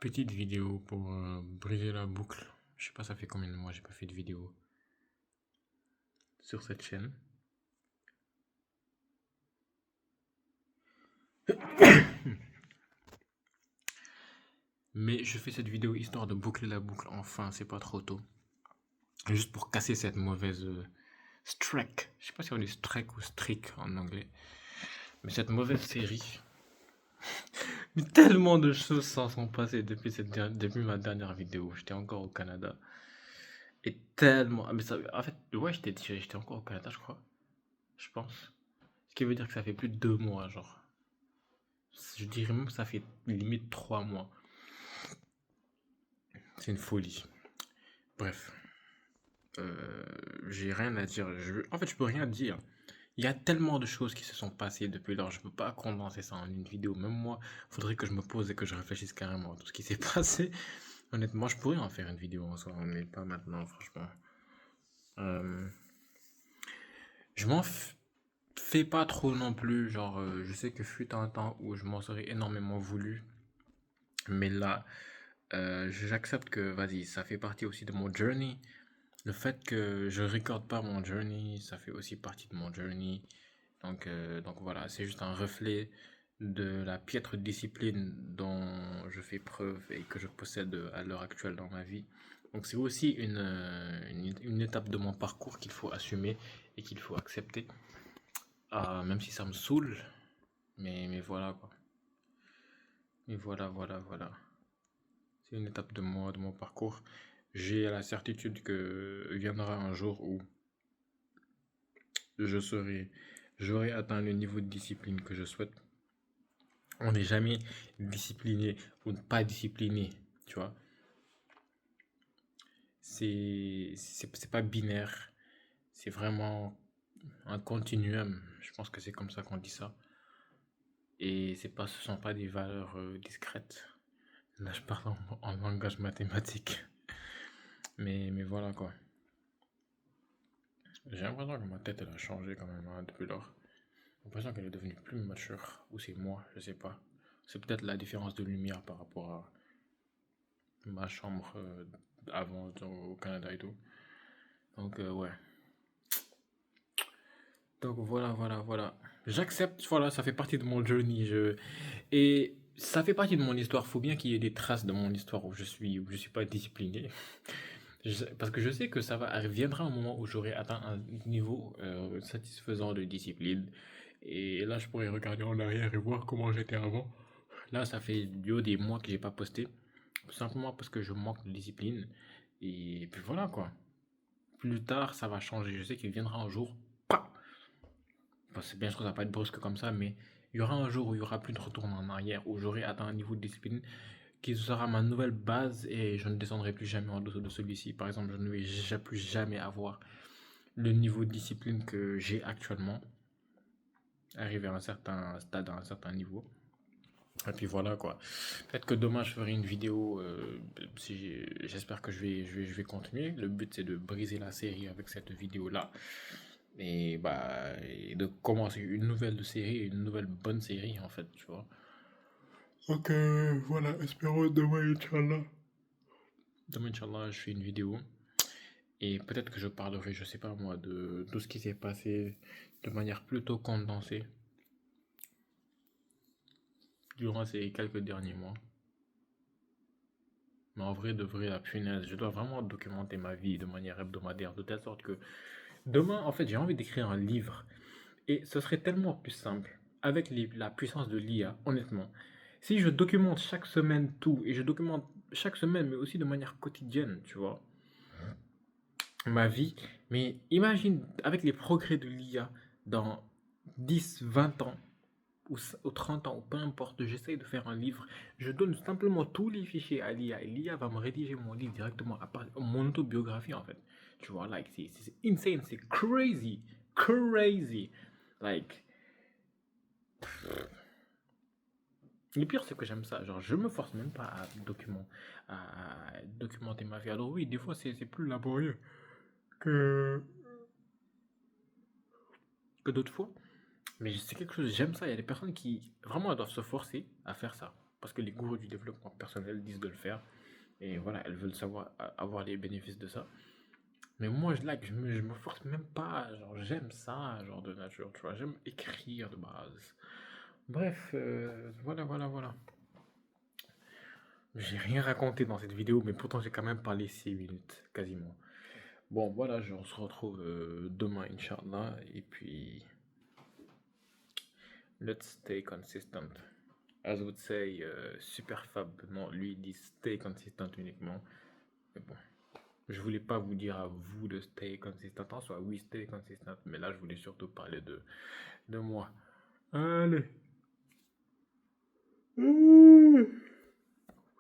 Petite vidéo pour briser la boucle. Je sais pas, ça fait combien de mois j'ai pas fait de vidéo sur cette chaîne. Mais je fais cette vidéo histoire de boucler la boucle. Enfin, c'est pas trop tôt. Juste pour casser cette mauvaise streak. Je sais pas si on dit streak ou streak en anglais. Mais cette mauvaise série. Mais tellement de choses s'en sont passées depuis ma dernière vidéo. J'étais encore au Canada. Et tellement. Mais ça, en fait, ouais, j'étais encore au Canada, je crois. Je pense. Ce qui veut dire que ça fait plus de 2 mois, genre. Je dirais même que ça fait limite 3 mois. C'est une folie. Bref. J'ai rien à dire. En fait, je peux rien dire. Il y a tellement de choses qui se sont passées depuis lors. Je peux pas condenser ça en une vidéo. Même moi, faudrait que je me pose et que je réfléchisse carrément à tout ce qui s'est passé. Honnêtement, je pourrais en faire une vidéo en soi, mais pas maintenant, franchement. Euh, je m'en fais pas trop non plus. Genre, je sais que fut un temps où je m'en serais énormément voulu. Mais là, j'accepte que, vas-y, ça fait partie aussi de mon journey. Le fait que je recorde pas mon journey, ça fait aussi partie de mon journey. Donc voilà, c'est juste un reflet de la piètre discipline dont je fais preuve et que je possède à l'heure actuelle dans ma vie. Donc c'est aussi une étape de mon parcours qu'il faut assumer et qu'il faut accepter. Même si ça me saoule, mais voilà quoi. Mais voilà. C'est une étape de mon parcours. J'ai la certitude que viendra un jour où je serai, j'aurai atteint le niveau de discipline que je souhaite. On n'est jamais discipliné ou pas discipliné, tu vois. C'est pas binaire, c'est vraiment un continuum. Je pense que c'est comme ça qu'on dit ça. Et ce sont pas des valeurs discrètes. Là, je parle en langage mathématique. Mais voilà quoi. J'ai l'impression que ma tête elle a changé quand même depuis lors. J'ai l'impression qu'elle est devenue plus mature. Ou c'est moi, je sais pas. C'est peut-être la différence de lumière par rapport à ma chambre avant au Canada et tout. Donc ouais. Donc voilà. J'accepte, voilà, ça fait partie de mon journey. Et ça fait partie de mon histoire. Faut bien qu'il y ait des traces de mon histoire où je suis pas discipliné. Parce que je sais que viendra un moment où j'aurai atteint un niveau satisfaisant de discipline. Et là, je pourrais regarder en arrière et voir comment j'étais avant. Là, ça fait des mois que j'ai pas posté. Tout simplement parce que je manque de discipline. Et puis voilà quoi. Plus tard, ça va changer. Je sais qu'il viendra un jour. Pah. Enfin, c'est bien sûr, ça va pas être brusque comme ça, mais il y aura un jour où il y aura plus de retour en arrière, où j'aurai atteint un niveau de discipline qui sera ma nouvelle base et je ne descendrai plus jamais en dessous de celui-ci. Par exemple, je ne vais plus jamais avoir le niveau de discipline que j'ai actuellement, arriver à un certain stade, à un certain niveau. Et puis voilà quoi. Peut-être que demain je ferai une vidéo. J'espère que je vais continuer. Le but c'est de briser la série avec cette vidéo là. Et de commencer une nouvelle série, une nouvelle bonne série en fait, tu vois. Donc voilà, espérons demain, Inch'Allah. Demain, Inch'Allah, je fais une vidéo. Et peut-être que je parlerai, je sais pas moi, de tout ce qui s'est passé de manière plutôt condensée durant ces quelques derniers mois. Mais en vrai, de vrai, la punaise, je dois vraiment documenter ma vie de manière hebdomadaire, de telle sorte que demain, en fait, j'ai envie d'écrire un livre. Et ce serait tellement plus simple, avec la puissance de l'IA, honnêtement. Si je documente chaque semaine tout, et je documente chaque semaine, mais aussi de manière quotidienne, tu vois, ma vie. Mais imagine, avec les progrès de l'IA, dans 10, 20 ans, ou 30 ans, ou peu importe, j'essaye de faire un livre, je donne simplement tous les fichiers à l'IA, et l'IA va me rédiger mon livre directement, à part mon autobiographie, en fait. Tu vois, like, c'est insane, c'est crazy, crazy. Like, le pire, c'est que j'aime ça. Genre, je me force même pas à documenter ma vie. Alors oui, des fois, c'est plus laborieux que, d'autres fois. Mais c'est quelque chose, j'aime ça. Il y a des personnes qui, vraiment, elles doivent se forcer à faire ça. parce que les gourous du développement personnel disent de le faire. Et voilà, elles veulent savoir avoir les bénéfices de ça. Mais moi, je me force même pas. Genre, j'aime ça, genre de nature, tu vois. J'aime écrire de base. Bref, voilà. J'ai rien raconté dans cette vidéo, mais pourtant j'ai quand même parlé 6 minutes, quasiment. Bon, voilà, on se retrouve demain, Inch'Allah. Et puis, let's stay consistent. As would say, super fab. Non, lui il dit stay consistent uniquement. Mais bon, je voulais pas vous dire à vous de stay consistent. En soi, oui, stay consistent. Mais là, je voulais surtout parler de moi. Allez.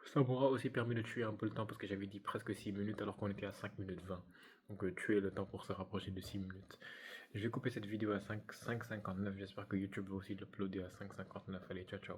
Ça m'aura aussi permis de tuer un peu le temps parce que j'avais dit presque 6 minutes alors qu'on était à 5 minutes 20. Donc tuer le temps pour se rapprocher de 6 minutes. Je vais couper cette vidéo à 5,59. J'espère que YouTube va aussi l'uploader à 5,59. Allez, ciao ciao.